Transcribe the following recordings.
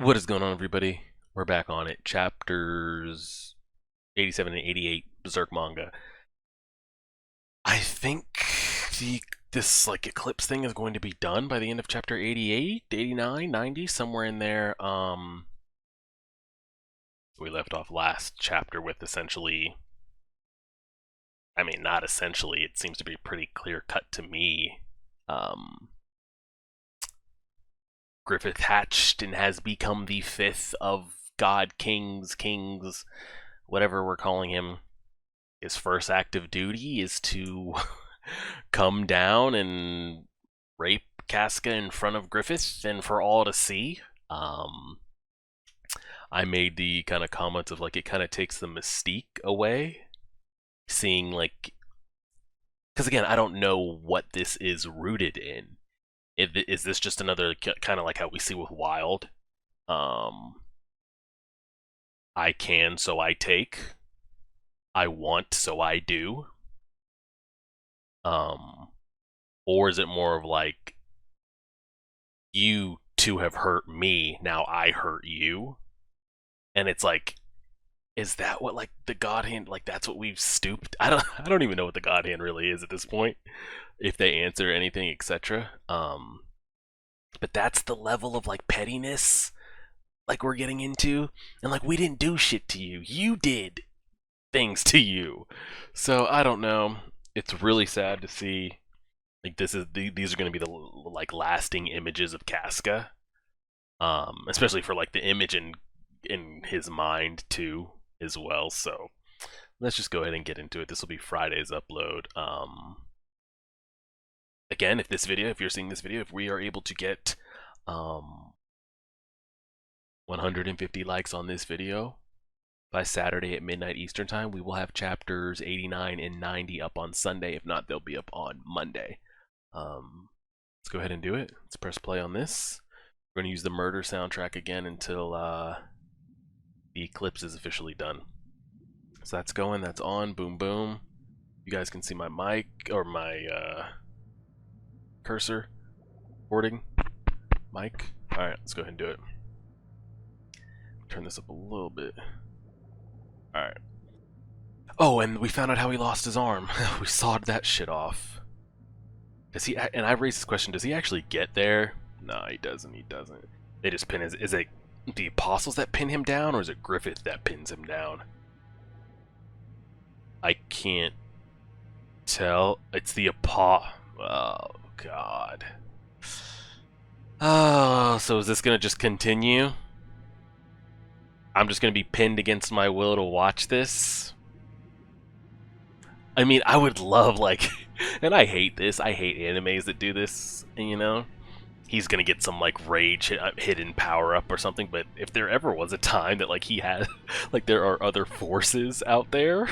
What is going on, everybody? We're back on it. Chapters 87 and 88, Berserk manga. I think this Eclipse thing is going to be done by the end of chapter 88, 89, 90, somewhere in there. We left off last chapter with essentially, I mean, not essentially, it seems to be pretty clear cut to me. Griffith hatched and has become the fifth of God Kings, whatever we're calling him. His first active duty is to come down and rape Casca in front of Griffith and for all to see. I made the kind of comments of like it kind of takes the mystique away, seeing like, because again, I don't know what this is rooted in. Is this just another kind of like how we see with Wild? I can, so I take. I want, so I do. Or is it more of like, you two have hurt me, now I hurt you? And it's like, is that what like the God Hand, like that's what we've stooped? I don't even know what the God Hand really is at this point, if they answer anything, etc. But that's the level of like pettiness like we're getting into, and like we didn't do shit to you, you did things to you. So I don't know. It's really sad to see. Like these are going to be the like lasting images of Casca, especially for like the image in his mind too as well. So let's just go ahead and get into it. This will be Friday's upload. Again, if you're seeing this video, if we are able to get 150 likes on this video by Saturday at midnight Eastern time, we will have chapters 89 and 90 up on Sunday. If not, they'll be up on Monday. Let's go ahead and do it. Let's press play on this. We're going to use the murder soundtrack again until the Eclipse is officially done. So that's going, that's on, boom boom. You guys can see my mic, or my cursor, recording, mic. Alright, let's go ahead and do it. Turn this up a little bit. Alright. Oh, and we found out how he lost his arm. We sawed that shit off. Does he, and I raised this question, does he actually get there? No, he doesn't, They just pin his, is it the apostles that pin him down, or is it Griffith that pins him down? I can't tell. It's the oh, God. Oh, so is this gonna just continue? I'm just gonna be pinned against my will to watch this? I mean, I would love, like, and I hate this, I hate animes that do this, you know? He's gonna get some, like, rage hidden power-up or something, but if there ever was a time that, like, he had, like, there are other forces out there,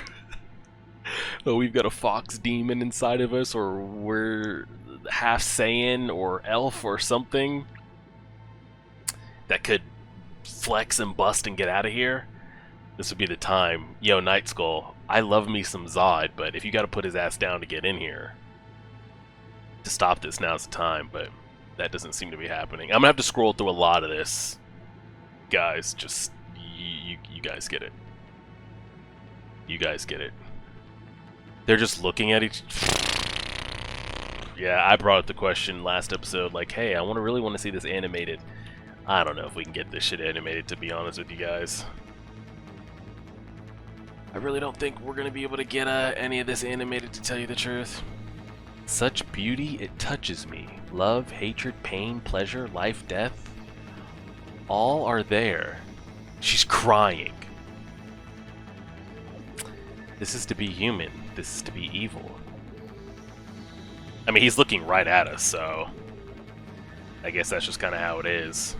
oh, we've got a fox demon inside of us, or we're half Saiyan or elf or something that could flex and bust and get out of here, this would be the time. Yo, Night Skull, I love me some Zodd, but if you gotta put his ass down to get in here to stop this, now's the time. But that doesn't seem to be happening. I'm gonna have to scroll through a lot of this, guys. Just you guys get it. You guys get it. They're just looking at each. Yeah, I brought up the question last episode, like, hey, I really want to see this animated. I don't know if we can get this shit animated, to be honest with you guys. I really don't think we're gonna be able to get any of this animated, to tell you the truth. Such beauty, it touches me. Love, hatred, pain, pleasure, life, death, all are there. She's crying. This is to be human. This is to be evil. I mean, he's looking right at us, so I guess that's just kind of how it is.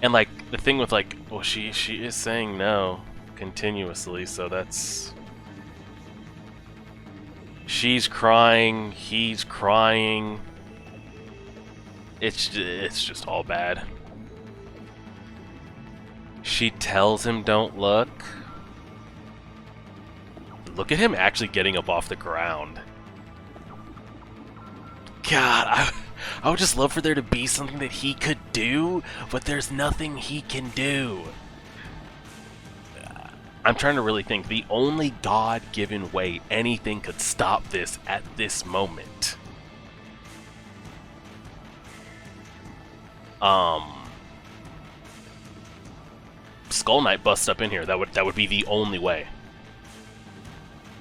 And like the thing with like, well, she is saying no continuously, so that's, she's crying, he's crying. It's just all bad. She tells him don't look. Look at him actually getting up off the ground. God, I would just love for there to be something that he could do, but there's nothing he can do. I'm trying to really think. The only God-given way anything could stop this at this moment. Skull Knight busts up in here. That would be the only way.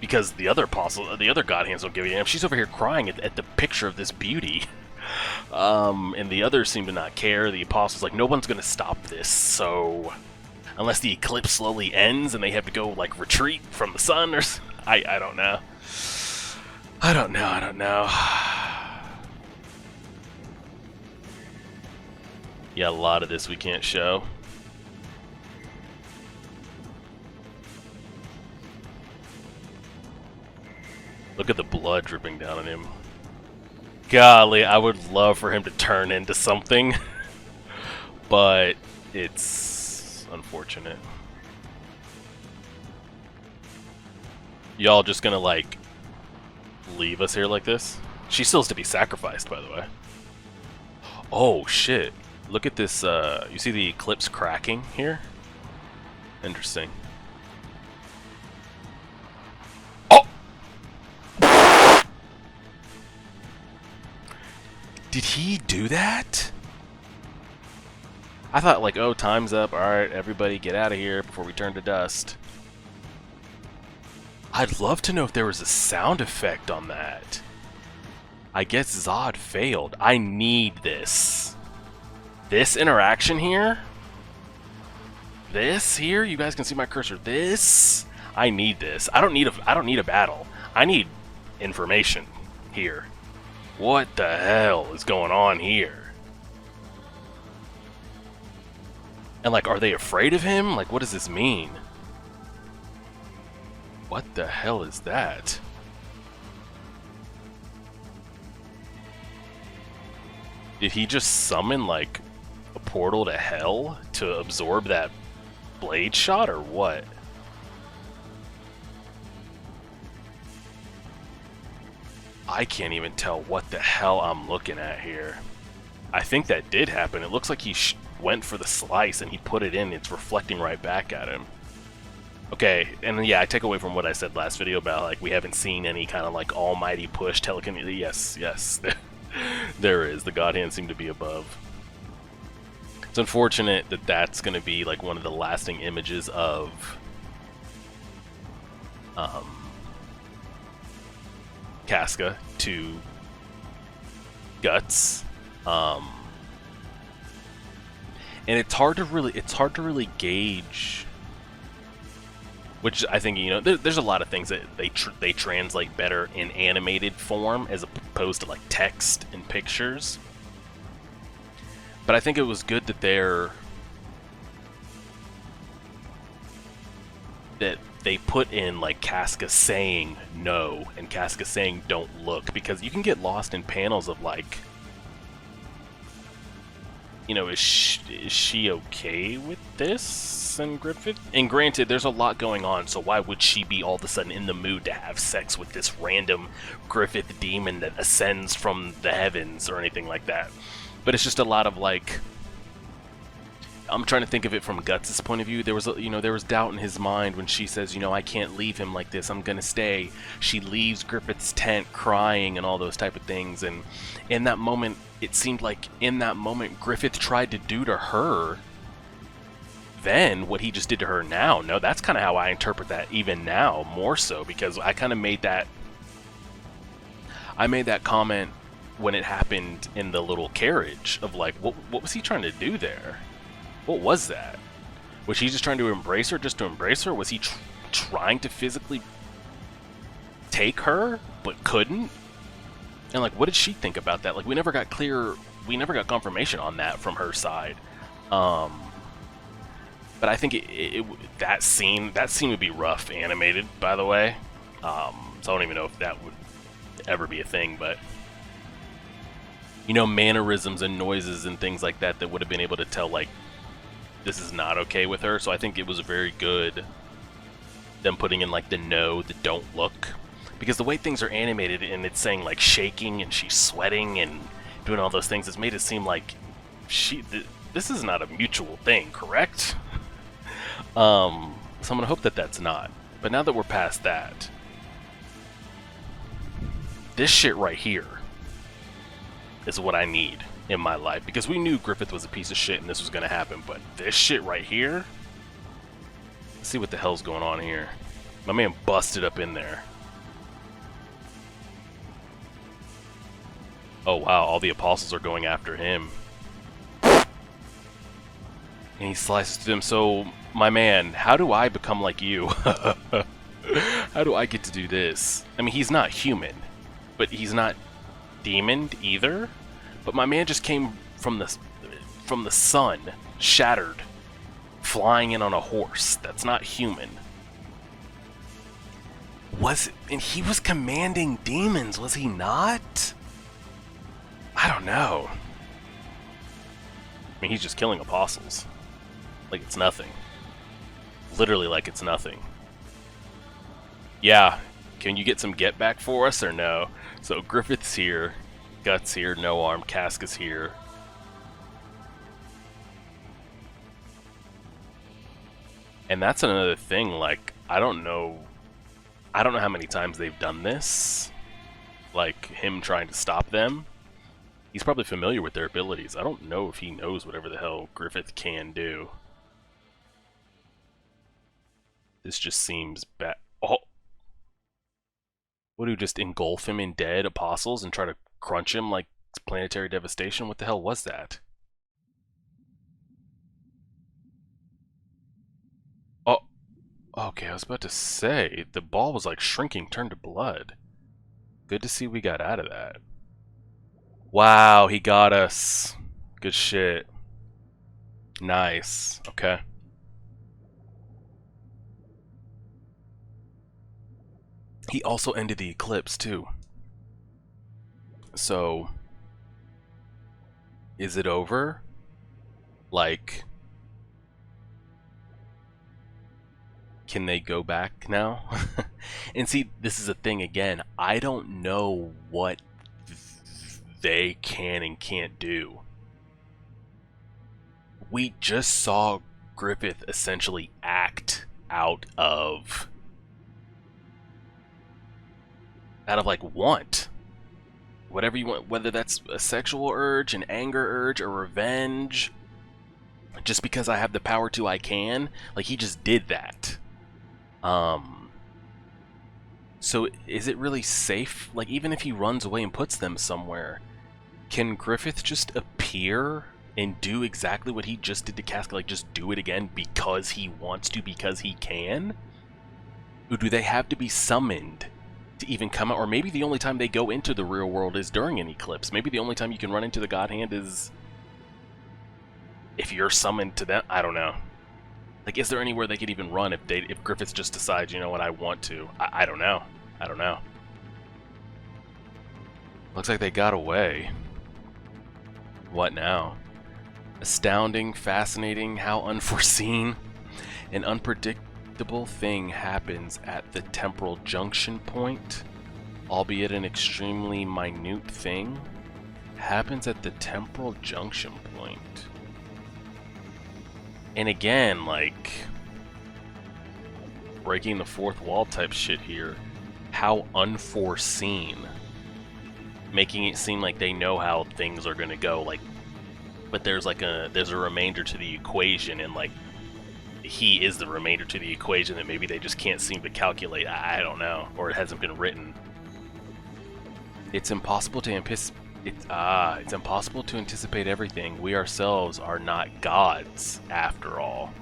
Because the other apostle, the other God Hands don't give a damn. She's over here crying at the picture of this beauty. And the others seem to not care. The apostle's like, no one's gonna stop this, so... Unless the eclipse slowly ends and they have to go, like, retreat from the sun or... I don't know. I don't know. Yeah, a lot of this we can't show. Look at the blood dripping down on him. Golly, I would love for him to turn into something. But it's unfortunate. Y'all just gonna, like, leave us here like this? She still has to be sacrificed, by the way. Oh, shit. Look at this, you see the eclipse cracking here? Interesting. Did he do that? I thought, like, oh, time's up. Alright, everybody get out of here before we turn to dust. I'd love to know if there was a sound effect on that. I guess Zodd failed. I need this. This interaction here? This here? You guys can see my cursor. This? I need this. I don't need a battle. I need information here. What the hell is going on here? And, like, are they afraid of him? Like, what does this mean? What the hell is that? Did he just summon, like, a portal to hell to absorb that blade shot, or what? I can't even tell what the hell I'm looking at here. I think that did happen. It looks like he went for the slice and he put it in. It's reflecting right back at him. Okay, and yeah, I take away from what I said last video about, like, we haven't seen any kind of, like, almighty push telekinesis. Yes, there is. The God Hands seem to be above. It's unfortunate that that's going to be, like, one of the lasting images of Casca to Guts, and it's hard to really gauge. Which I think, you know, there's a lot of things that they translate better in animated form as opposed to, like, text and pictures. But I think it was good that they put in, like, Casca saying no and Casca saying don't look, because you can get lost in panels of, like, you know, is she okay with this? And Griffith? And granted, there's a lot going on, so why would she be all of a sudden in the mood to have sex with this random Griffith demon that ascends from the heavens or anything like that? But it's just a lot of, like, I'm trying to think of it from Guts' point of view. There was, you know, there was doubt in his mind when she says, you know, I can't leave him like this. I'm gonna stay. She leaves Griffith's tent crying and all those type of things. And in that moment, it seemed like in that moment, Griffith tried to do to her then what he just did to her now. No, that's kind of how I interpret that even now, more so, because I kind of made that. I made that comment when it happened in the little carriage of, like, what was he trying to do there? What was that? Was he just trying to embrace her just to embrace her? Was he trying to physically take her but couldn't? And, like, what did she think about that? Like, we never got confirmation on that from her side. But I think that scene would be rough animated, by the way. So I don't even know if that would ever be a thing, but, you know, mannerisms and noises and things like that would have been able to tell, like, this is not okay with her. So I think it was very good them putting in, like, the no, the don't look, because the way things are animated and it's saying, like, shaking and she's sweating and doing all those things, it's made it seem like this is not a mutual thing, correct? So I'm gonna hope that that's not. But now that we're past that, this shit right here is what I need in my life, because we knew Griffith was a piece of shit and this was gonna happen, but this shit right here, let's see what the hell's going on here. My man busted up in there. Oh wow, all the apostles are going after him. And he slices through them. So, my man, how do I become like you? How do I get to do this? I mean, he's not human, but he's not demoned either. But my man just came from the sun, shattered, flying in on a horse. That's not human. And he was commanding demons, was he not? I don't know. I mean, he's just killing apostles. Like it's nothing. Literally like it's nothing. Yeah, can you get some get back for us or no? So Griffith's here, Guts here, No Arm, Casca's here. And that's another thing, like, I don't know how many times they've done this. Like, him trying to stop them. He's probably familiar with their abilities. I don't know if he knows whatever the hell Griffith can do. This just seems bad. Oh! What, do you just engulf him in dead apostles and try to crunch him like planetary devastation? What the hell was that? Oh! Okay, I was about to say, the ball was like shrinking, turned to blood. Good to see we got out of that. Wow, he got us. Good shit. Nice. Okay. He also ended the Eclipse, too. So, is it over? Like, can they go back now? And see, this is a thing again. I don't know what they can and can't do. We just saw Griffith essentially act out of like want. Whatever you want, whether that's a sexual urge, an anger urge, or revenge. Just because I have the power to, I can. Like, he just did that. So is it really safe? Like, even if he runs away and puts them somewhere, can Griffith just appear and do exactly what he just did to Casca? Like, just do it again because he wants to, because he can? Or do they have to be summoned to even come out? Or maybe the only time they go into the real world is during an eclipse. Maybe the only time you can run into the God Hand is if you're summoned to them. I don't know. Like, is there anywhere they could even run if Griffith just decides, you know what, I want to? I don't know. I don't know. Looks like they got away. What now? Astounding, fascinating, how unforeseen. An unpredictable thing happens at the temporal junction point, albeit an extremely minute thing. Happens at the temporal junction point. And again, like, breaking the fourth wall type shit here. How unforeseen. Making it seem like they know how things are gonna go, like, but there's a remainder to the equation, and like, he is the remainder to the equation that maybe they just can't seem to calculate. I don't know, or it hasn't been written. It's impossible to it's impossible to anticipate everything. We ourselves are not gods, after all.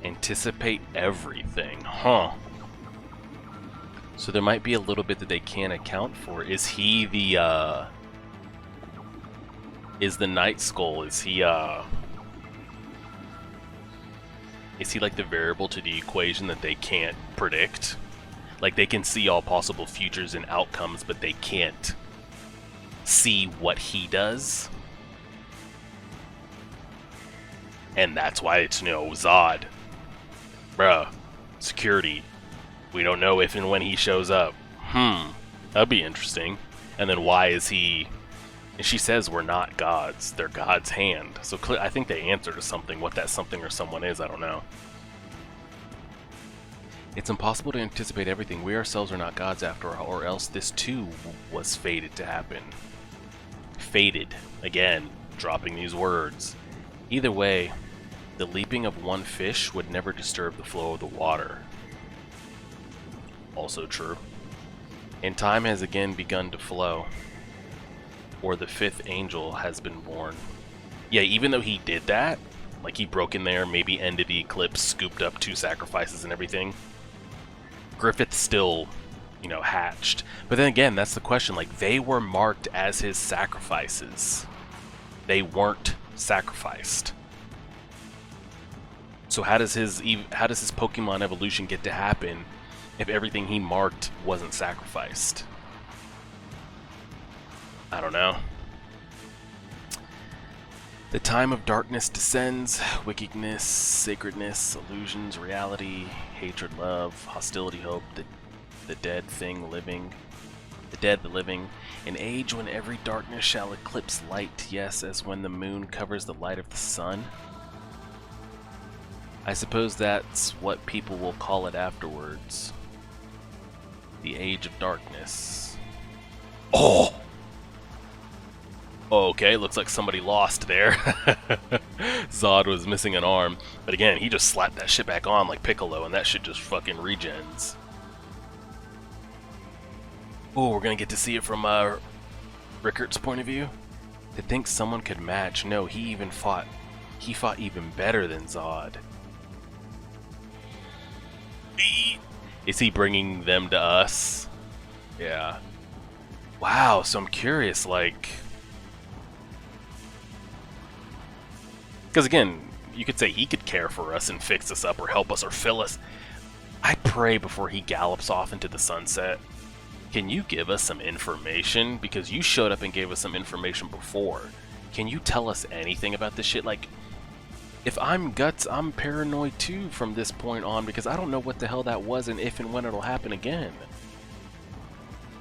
Anticipate everything, huh? So there might be a little bit that they can't account for. Is he the, is the Night Skull, is he like the variable to the equation that they can't predict? Like, they can see all possible futures and outcomes, but they can't see what he does? And that's why it's, you know, Zodd. Bruh, security. We don't know if and when he shows up. That'd be interesting. And then why is he And she says we're not gods. They're God's hand. So I think they answer to something. What that something or someone is, I don't know. It's impossible to anticipate everything. We ourselves are not gods after all, or else this too was fated to happen. Fated. Again, dropping these words. Either way, the leaping of one fish would never disturb the flow of the water. Also true. And time has again begun to flow. Or the fifth angel has been born. Yeah, even though he did that, like he broke in there, maybe ended the eclipse, scooped up 2 sacrifices and everything, Griffith still, you know, hatched. But then again, that's the question, like, they were marked as his sacrifices. They weren't sacrificed. So how does his Pokemon evolution get to happen if everything he marked wasn't sacrificed? I don't know. The time of darkness descends, wickedness, sacredness, illusions, reality, hatred, love, hostility, hope, the dead thing living, the dead, the living, an age when every darkness shall eclipse light, yes, as when the moon covers the light of the sun. I suppose that's what people will call it afterwards. The age of darkness. Oh! Okay, looks like somebody lost there. Zodd was missing an arm. But again, he just slapped that shit back on like Piccolo, and that shit just fucking regens. Oh, we're gonna get to see it from Rickert's point of view. To think someone could match. No, he fought even better than Zodd. Is he bringing them to us? Yeah. Wow, so I'm curious, like... Because again, you could say he could care for us and fix us up or help us or fill us. I pray before he gallops off into the sunset. Can you give us some information? Because you showed up and gave us some information before. Can you tell us anything about this shit? Like, if I'm Guts, I'm paranoid too from this point on because I don't know what the hell that was and if and when it'll happen again.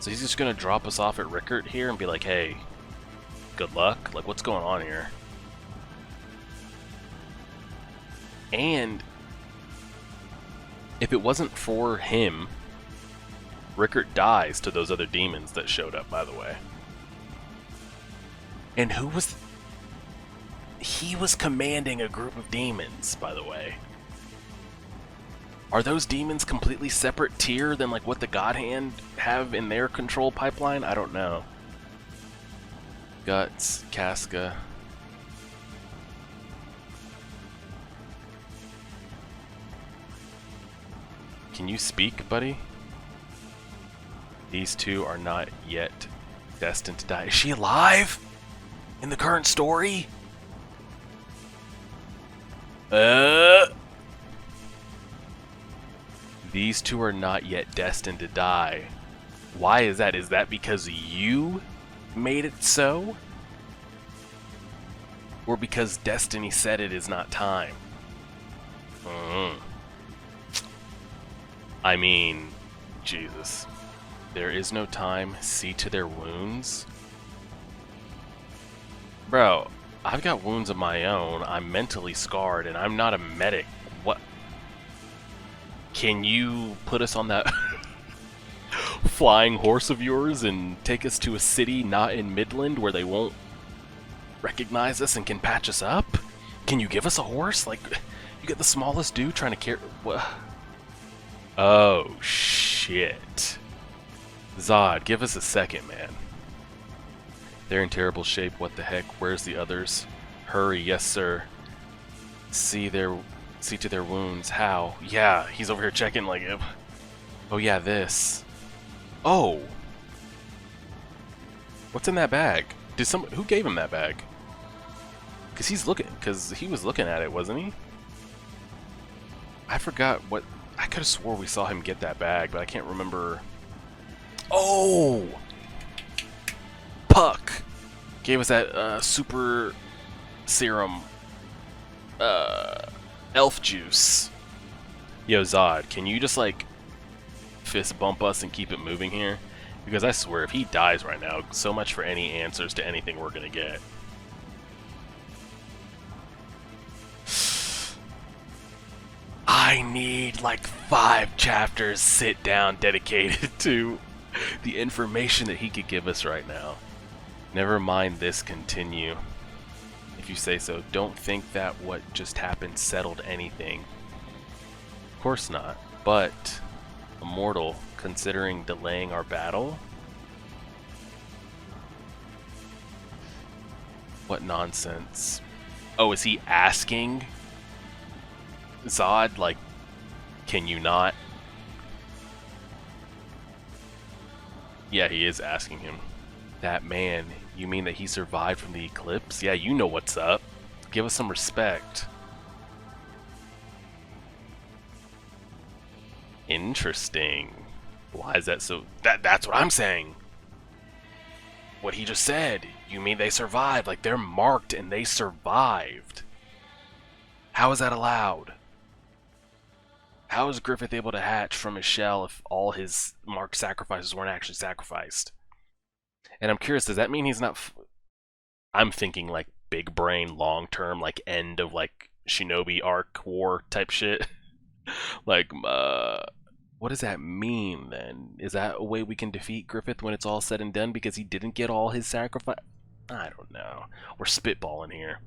So he's just gonna drop us off at Rickert here and be like, hey, good luck? Like, what's going on here? And if it wasn't for him, Rickert dies to those other demons that showed up, by the way. And who was... He was commanding a group of demons, by the way. Are those demons completely separate tier than like what the God Hand have in their control pipeline? I don't know. Guts, Casca... Can you speak, buddy? These two are not yet destined to die. Is she alive? In the current story? These two are not yet destined to die. Why is that? Is that because you made it so? Or because destiny said it is not time? I mean, Jesus. There is no time. See to their wounds. Bro, I've got wounds of my own. I'm mentally scarred, and I'm not a medic. What? Can you put us on that flying horse of yours and take us to a city not in Midland where they won't recognize us and can patch us up? Can you give us a horse? Like, you get the smallest dude trying to carry... What? Oh, shit. Zodd, give us a second, man. They're in terrible shape. What the heck? Where's the others? Hurry, yes, sir. See to their wounds. How? Yeah, he's over here checking like... Oh, yeah, this. Oh! What's in that bag? Who gave him that bag? Because he was looking at it, wasn't he? I forgot what... I could have swore we saw him get that bag, but I can't remember. Oh! Puck gave us that super serum elf juice. Yo, Zodd, can you just like fist bump us and keep it moving here? Because I swear, if he dies right now, so much for any answers to anything we're gonna get. I need like 5 chapters sit down dedicated to the information that he could give us right now. Never mind this, continue. If you say so, don't think that what just happened settled anything. Of course not, but immortal, considering delaying our battle? What nonsense. Oh, is he asking Zodd, like, can you not? Yeah, he is asking him. That man, you mean that he survived from the eclipse? Yeah, you know what's up. Give us some respect. Interesting. Why is that so? That's what I'm saying. What he just said. You mean they survived? Like, they're marked and they survived. How is that allowed? How is Griffith able to hatch from his shell if all his marked sacrifices weren't actually sacrificed? And I'm curious, does that mean he's not... I'm thinking like big brain, long term, like end of like Shinobi arc war type shit. Like, what does that mean then? Is that a way we can defeat Griffith when it's all said and done because he didn't get all his sacrifice? I don't know. We're spitballing here.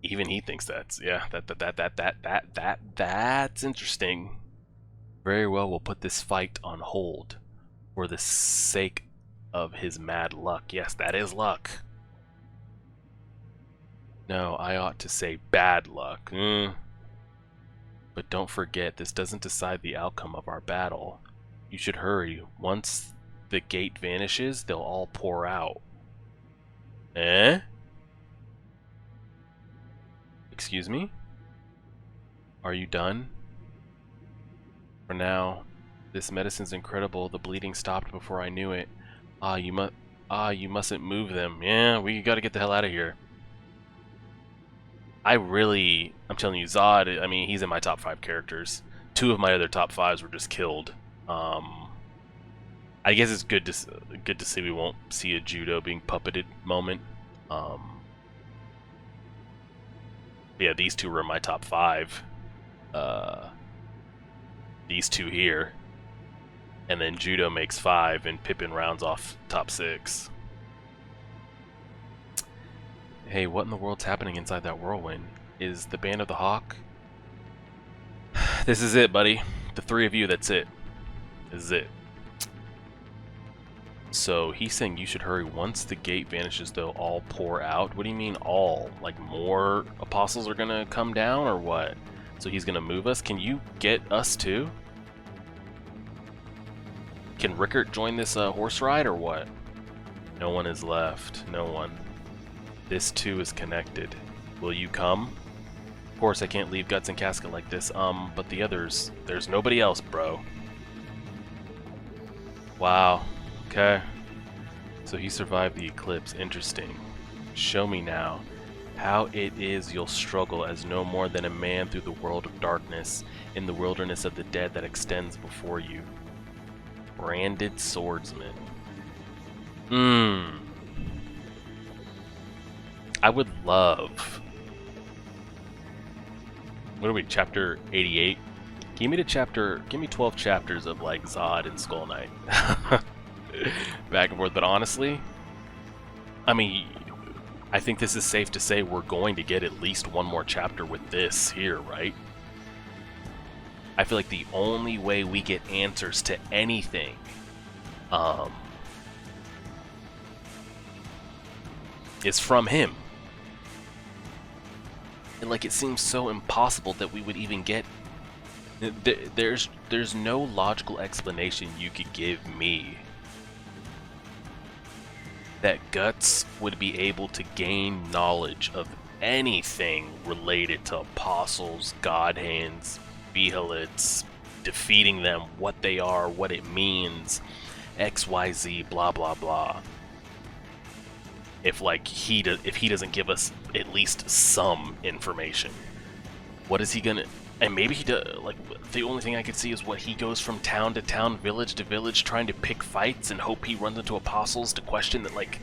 Even he thinks that's, yeah, that's interesting. Very well, we'll put this fight on hold for the sake of his mad luck. Yes, that is luck. No, I ought to say bad luck. But don't forget, this doesn't decide the outcome of our battle. You should hurry. Once the gate vanishes, they'll all pour out. Eh? Excuse me? Are you done? For now. This medicine's incredible. The bleeding stopped before I knew it. You mustn't move them. Yeah, we gotta get the hell out of here. I'm telling you, Zodd, I mean, he's in my top 5 characters. 2 of my other top 5s were just killed. I guess it's good to see we won't see a judo being puppeted moment. Yeah, these 2 were in my top 5. These 2 here. And then judo makes 5, and Pippin rounds off top 6. Hey, what in the world's happening inside that whirlwind? Is the Band of the Hawk? This is it, buddy. The 3 of you, that's it. This is it. So he's saying you should hurry. Once the gate vanishes, they'll all pour out. What do you mean all? Like more apostles are gonna come down or what? So he's gonna move us? Can you get us too? Can Rickert join this horse ride or what? No one is left. No one. This too is connected. Will you come? Of course I can't leave Guts and Casca like this. But the others, there's nobody else, bro. Wow. Okay. So he survived the eclipse. Interesting. Show me now how it is you'll struggle as no more than a man through the world of darkness, in the wilderness of the dead that extends before you. Branded swordsman. I would love... What are we, chapter 88? Give me 12 chapters of like Zodd and Skull Knight. Back and forth, but honestly, I mean, I think this is safe to say we're going to get at least one more chapter with this here, right? I feel like the only way we get answers to anything is from him. And like, it seems so impossible that we would even get... There's no logical explanation you could give me that Guts would be able to gain knowledge of anything related to apostles, god hands, Behelits, defeating them, what they are, what it means, XYZ, blah blah blah. If like if he doesn't give us at least some information, what is he gonna... And maybe he does, like, the only thing I could see is what he goes from town to town, village to village, trying to pick fights and hope he runs into apostles to question that, like,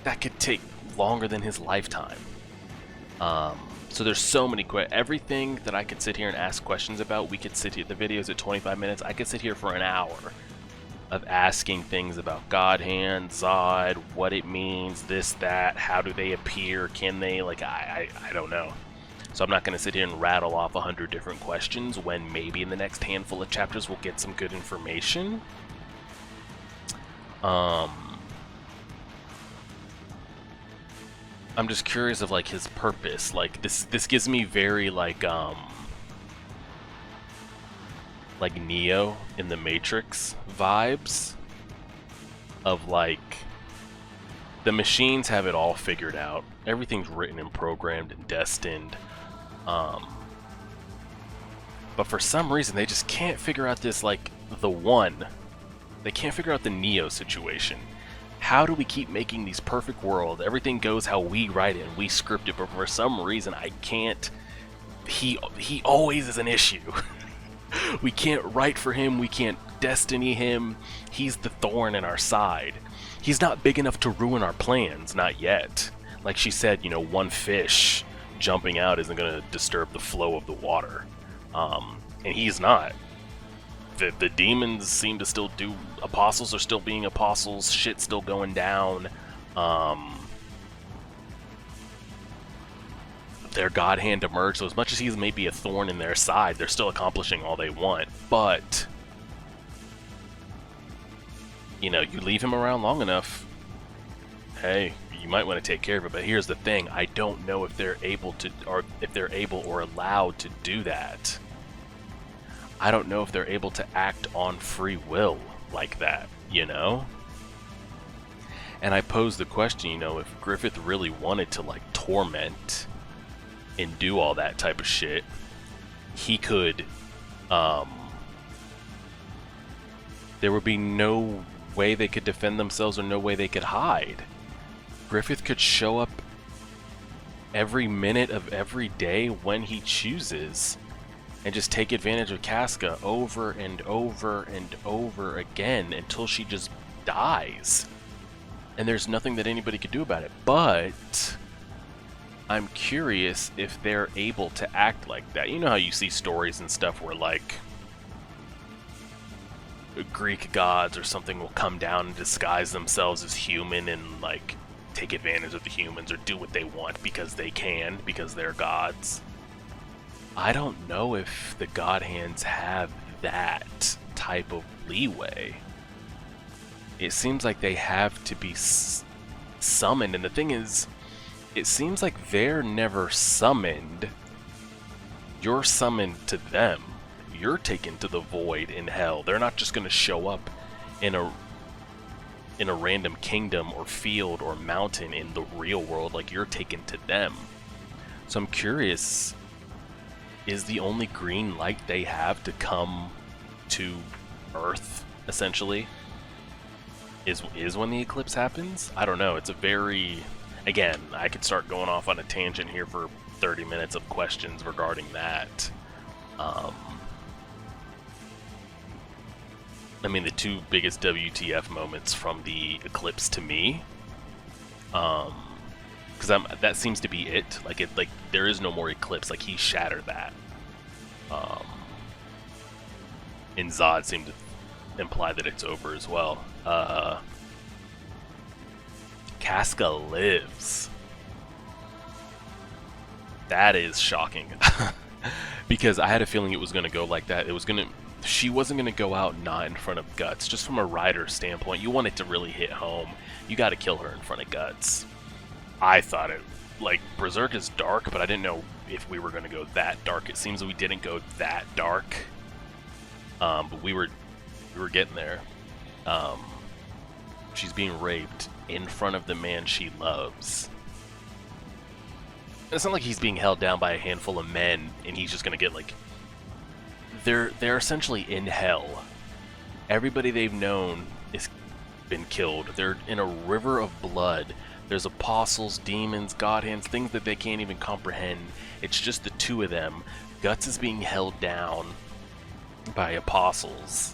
that could take longer than his lifetime. So there's so many everything that I could sit here and ask questions about. We could sit here, the video's at 25 minutes, I could sit here for an hour of asking things about God Hand, Zodd, what it means, this, that, how do they appear, can they, like, I don't know. So I'm not going to sit here and rattle off 100 different questions when maybe in the next handful of chapters we'll get some good information. I'm just curious of, like, his purpose. Like, this gives me very, like Neo in the Matrix vibes of, like, the machines have it all figured out. Everything's written and programmed and destined. But for some reason they just can't figure out this, like, the one. They can't figure out the Neo situation. How do we keep making these perfect worlds? Everything goes how we write it and we script it, but for some reason I can't. He always is an issue. We can't write for him, we can't destiny him. He's the thorn in our side. He's not big enough to ruin our plans, not yet. Like she said, you know, one fish jumping out isn't going to disturb the flow of the water. And he's not. The demons seem to still do, apostles are still being apostles, shit's still going down. Their God Hand emerged, so as much as he's maybe a thorn in their side, they're still accomplishing all they want. But, you know, you leave him around long enough, hey, you might want to take care of it. But here's the thing, I don't know if they're able to, or if they're able or allowed to do that. I don't know if they're able to act on free will like that, you know? And I pose the question, you know, if Griffith really wanted to, like, torment and do all that type of shit, he could, there would be no way they could defend themselves or no way they could hide. Griffith could show up every minute of every day when he chooses and just take advantage of Casca over and over and over again until she just dies. And there's nothing that anybody could do about it. But I'm curious if they're able to act like that. You know how you see stories and stuff where, like, Greek gods or something will come down and disguise themselves as human and, like, take advantage of the humans or do what they want because they can, because they're gods. I don't know if the God Hands have that type of leeway. It seems like they have to be summoned, and the thing is, it seems like they're never summoned. You're summoned to them. You're taken to the void in hell. They're not just going to show up in a random kingdom or field or mountain in the real world. Like, you're taken to them. So I'm curious, is the only green light they have to come to Earth, essentially, is when the eclipse happens? I don't know. It's a very... Again, I could start going off on a tangent here for 30 minutes of questions regarding that. I mean, the two biggest WTF moments from the eclipse to me, because that seems to be it. Like, there is no more eclipse. Like, he shattered that. And Zodd seemed to imply that it's over as well. Casca lives. That is shocking. Because I had a feeling it was going to go like that. She wasn't going to go out not in front of Guts. Just from a writer standpoint, you want it to really hit home. You got to kill her in front of Guts. I thought it, like, Berserk is dark, but I didn't know if we were going to go that dark. It seems that we didn't go that dark. But we were getting there. She's being raped in front of the man she loves. It's not like he's being held down by a handful of men and he's just gonna get, like... They're essentially in hell. Everybody they've known has been killed. They're in a river of blood. There's apostles, demons, God Hands, things that they can't even comprehend. It's just the two of them. Guts is being held down by apostles,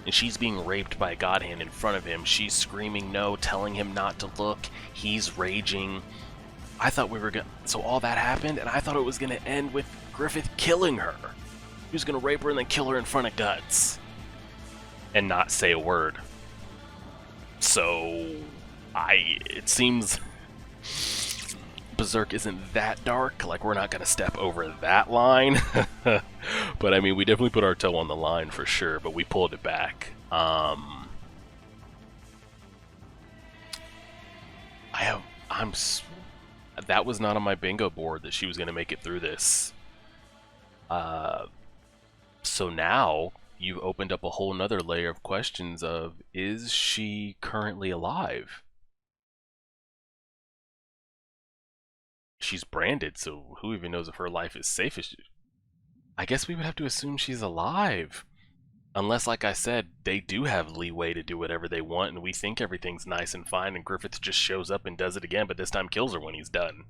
and she's being raped by a god hand in front of him. She's screaming no, telling him not to look. He's raging. I thought we were gonna... So all that happened, and I thought it was gonna end with Griffith killing her. He was gonna rape her and then kill her in front of Guts. And not say a word. So... It seems... Berserk isn't that dark. Like, we're not gonna step over that line. But, I mean, we definitely put our toe on the line for sure, but we pulled it back. That was not on my bingo board that she was going to make it through this. So now you've opened up a whole nother layer of questions of, is she currently alive? She's branded, so who even knows if her life is safe? I guess we would have to assume she's alive. Unless, like I said, they do have leeway to do whatever they want, and we think everything's nice and fine, and Griffith just shows up and does it again, but this time kills her when he's done.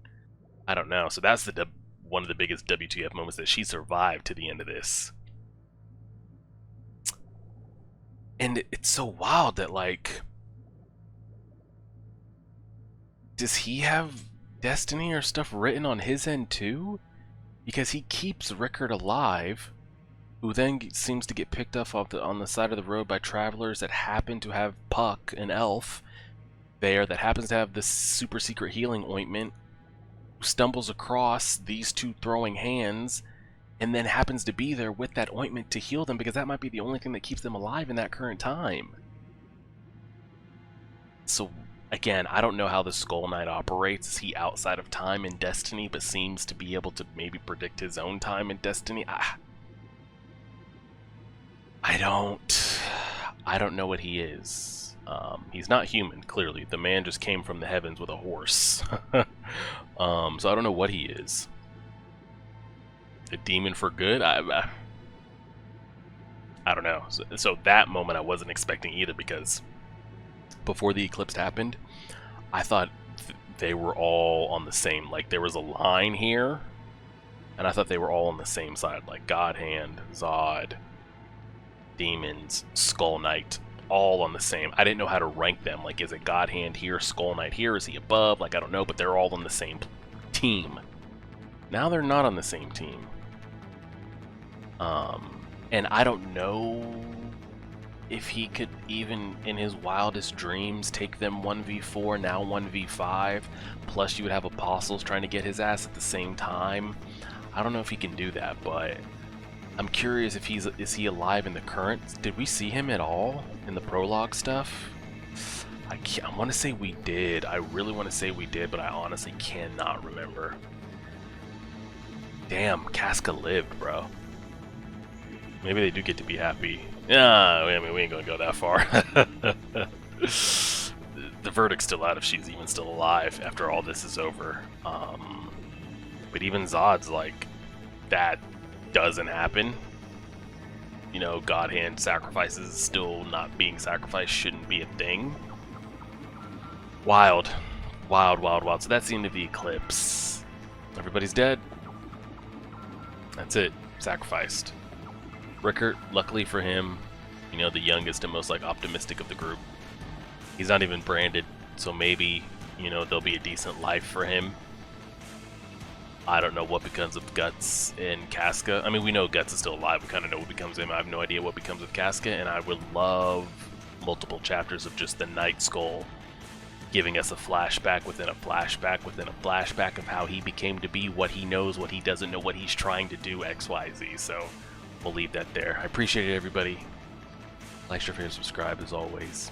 I don't know. So that's one of the biggest WTF moments, that she survived to the end of this. And it's so wild that, like... Does he have destiny or stuff written on his end, too? Because he keeps Rickard alive, who then seems to get picked up on the side of the road by travelers that happen to have Puck, an elf, there that happens to have this super secret healing ointment, who stumbles across these two throwing hands, and then happens to be there with that ointment to heal them, because that might be the only thing that keeps them alive in that current time. So, again, I don't know how the Skull Knight operates. Is he outside of time and destiny, but seems to be able to maybe predict his own time and destiny? I don't know what he is. He's not human, clearly. The man just came from the heavens with a horse. So I don't know what he is. A demon for good? I don't know. So that moment I wasn't expecting either, because before the eclipse happened, I thought they were all on the same, like there was a line here, and I thought they were all on the same side, like God Hand, Zodd, demons, Skull Knight, all on the same. I didn't know how to rank them. Like, is it God Hand here, Skull Knight here? Is he above? Like, I don't know, but they're all on the same team. Now they're not on the same team. And I don't know if he could even, in his wildest dreams, take them 1v4, now 1v5, plus you would have apostles trying to get his ass at the same time. I don't know if he can do that, but I'm curious if is he alive in the current? Did we see him at all in the prologue stuff? I want to say we did. I really want to say we did, but I honestly cannot remember. Damn, Casca lived, bro. Maybe they do get to be happy. Yeah, I mean, we ain't gonna go that far. The verdict's still out if she's even still alive after all this is over. But even Zodd's like, that doesn't happen. You know, God Hand sacrifices still not being sacrificed shouldn't be a thing. Wild. Wild, wild, wild. So that's the end of the eclipse. Everybody's dead. That's it. Sacrificed. Rickard, luckily for him, you know, the youngest and most like optimistic of the group. He's not even branded, so maybe, you know, there'll be a decent life for him. I don't know what becomes of Guts and Casca. I mean, we know Guts is still alive. We kind of know what becomes of him. I have no idea what becomes of Casca, and I would love multiple chapters of just the Night Skull giving us a flashback within a flashback within a flashback of how he became to be, what he knows, what he doesn't know, what he's trying to do, XYZ. So we'll leave that there. I appreciate it, everybody. Like, share, favorite, subscribe as always.